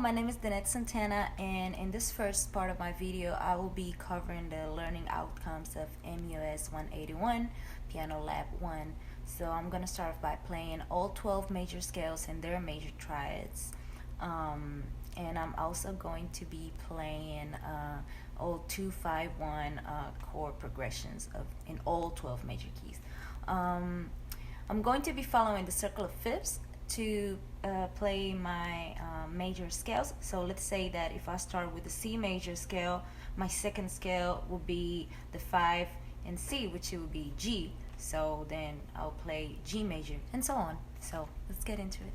my name is Danette Santana, and in this first part of my video I will be covering the learning outcomes of MUS 181 Piano Lab 1. So I'm going to start by playing all 12 major scales and their major triads, and I'm also going to be playing all 2-5-1 chord progressions in all 12 major keys. I'm going to be following the circle of fifths to play my major scales. So let's say that if I start with the C major scale, my second scale will be the 5 and C, which will be G. So then I'll play G major and so on. So let's get into it.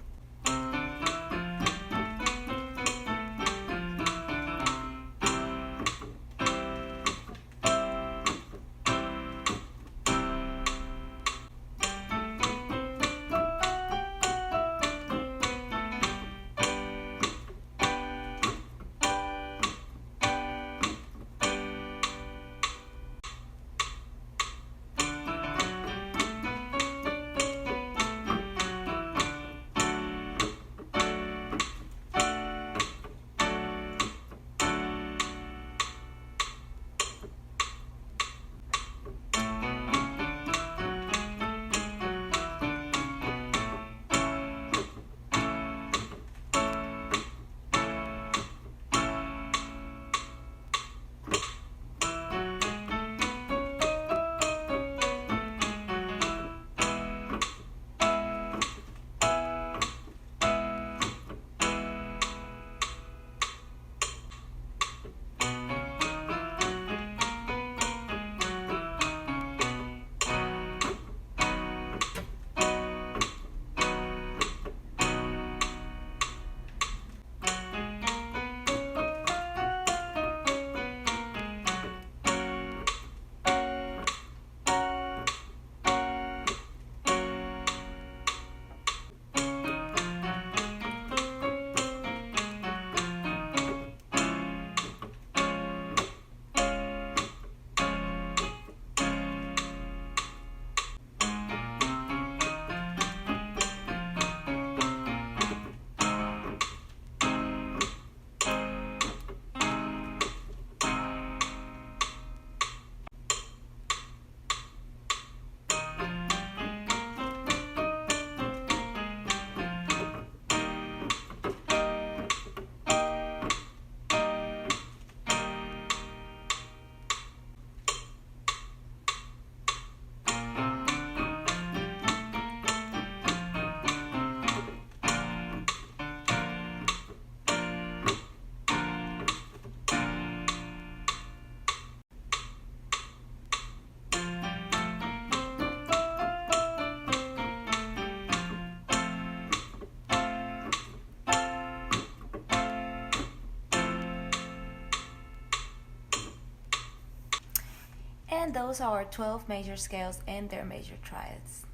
And those are 12 major scales and their major triads.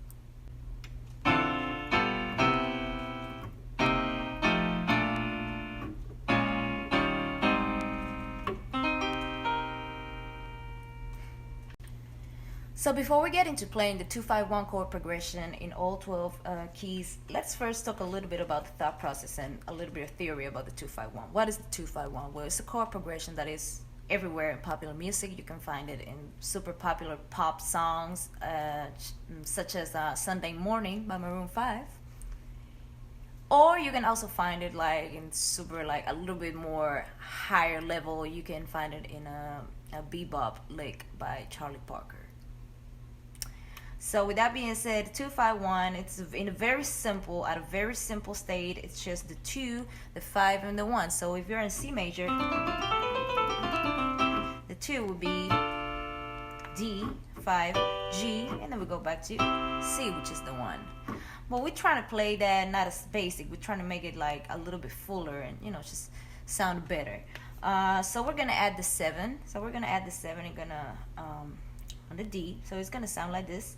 So before we get into playing the 2-5-1 chord progression in all 12 keys, let's first talk a little bit about the thought process and a little bit of theory about the 2-5-1. What is the 2-5-1? Well, it's a chord progression that is everywhere in popular music. You can find it in super popular pop songs such as Sunday Morning by Maroon 5, or you can also find it like in super like a little bit more higher level. You can find it in a bebop lick by Charlie Parker. So with that being said, 2-5-1, it's in a very simple state. It's just the 2, the 5, and the 1. So if you're in C major, the 2 would be D, 5, G, and then we go back to C, which is the 1. But we're trying to play that not as basic. We're trying to make it like a little bit fuller and, you know, just sound better. So we're gonna add the 7. So we're gonna add the 7 and gonna on the D. So it's gonna sound like this: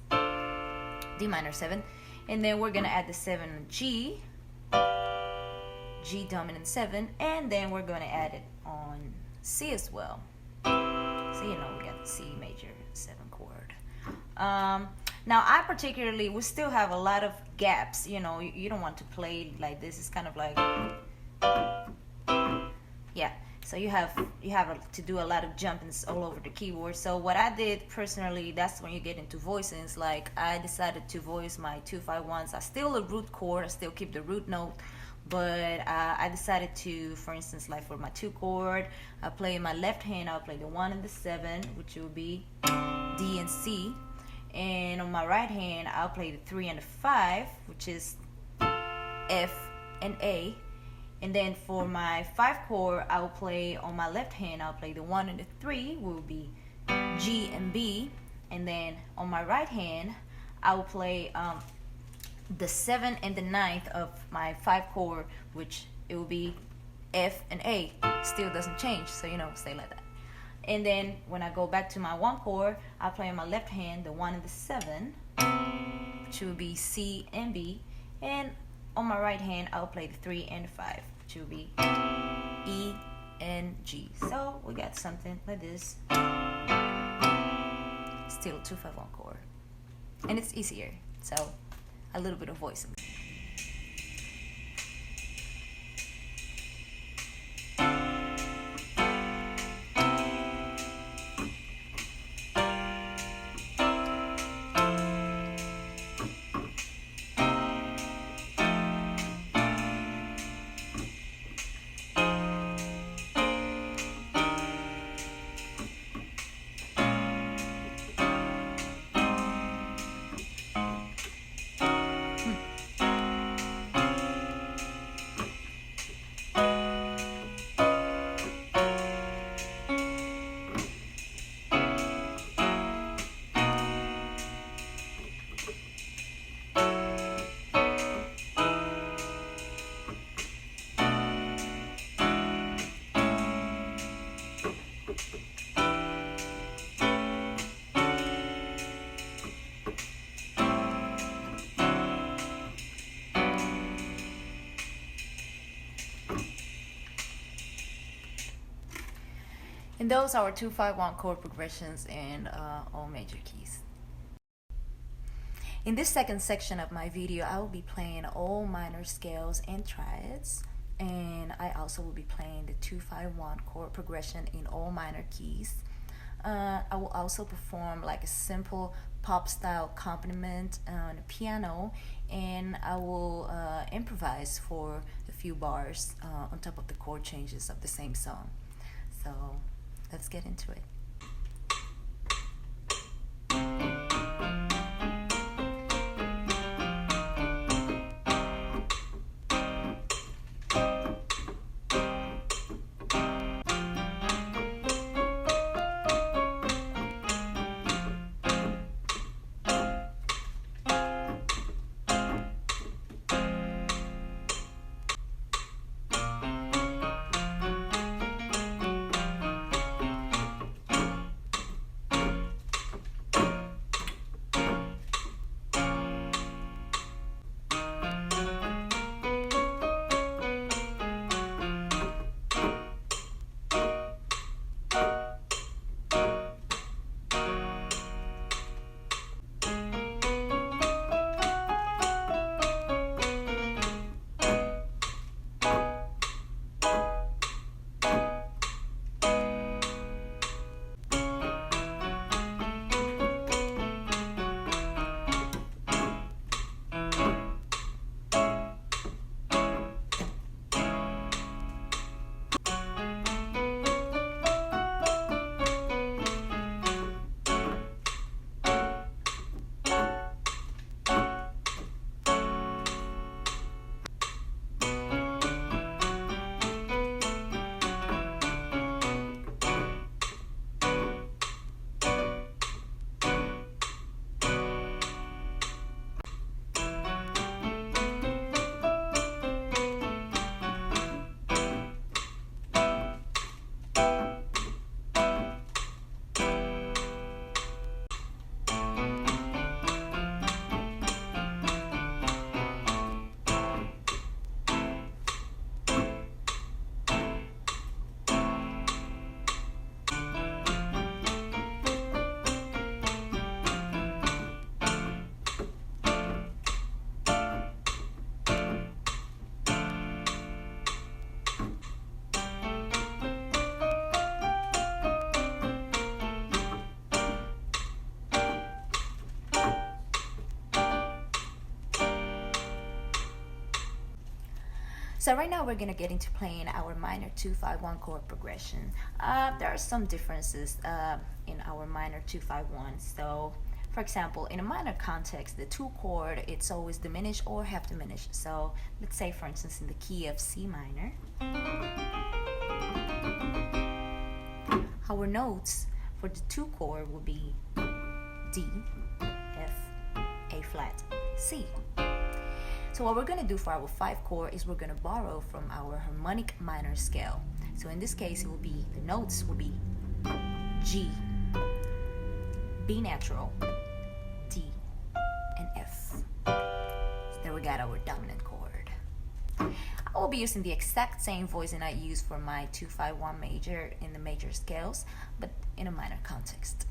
D minor 7, and then we're gonna add the 7 on G, G dominant 7, and then we're gonna add it on C as well. So you know we got the C major 7 chord. Now we still have a lot of gaps. You know, you don't want to play like this. It's kind of like Yeah, so you have to do a lot of jumpings all over the keyboard. So what I did personally, that's when you get into voicings. Like I decided to voice my 2-5-1s. I still a root chord, I still keep the root note, but I decided to, for instance, like for my 2 chord, I play in my left hand, I'll play the 1 and the 7, which will be D and C, and on my right hand I'll play the 3 and the 5, which is F and A. And then for my 5 chord, I will play on my left hand, I'll play the 1 and the 3, will be G and B. And then on my right hand, I will play the 7 and the 9th of my 5 chord, which it will be F and A. Still doesn't change, so stay like that. And then when I go back to my 1 chord, I'll play on my left hand the 1 and the 7, which will be C and B. And on my right hand, I'll play the 3 and the 5, which will be E and G. So we got something like this. Still 2-5-1 chord. And it's easier, so a little bit of voicing. And those are our 2-5-1 chord progressions in all major keys. In this second section of my video, I will be playing all minor scales and triads, and I also will be playing the 2-5-1 chord progression in all minor keys. I will also perform like a simple pop style accompaniment on the piano, and I will improvise for a few bars on top of the chord changes of the same song. So let's get into it. So right now we're gonna get into playing our minor 2-5-1 chord progression. There are some differences in our minor 2-5-1. So for example, in a minor context, the 2 chord, it's always diminished or half diminished. So let's say, for instance, in the key of C minor, our notes for the 2 chord will be D, F, A flat, C. So what we're going to do for our 5 chord is we're going to borrow from our harmonic minor scale. So in this case, it will be, the notes will be G, B natural, D, and F. So there we got our dominant chord. I will be using the exact same voicing I used for my 2-5-1 major in the major scales, but in a minor context.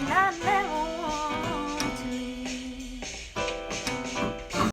Not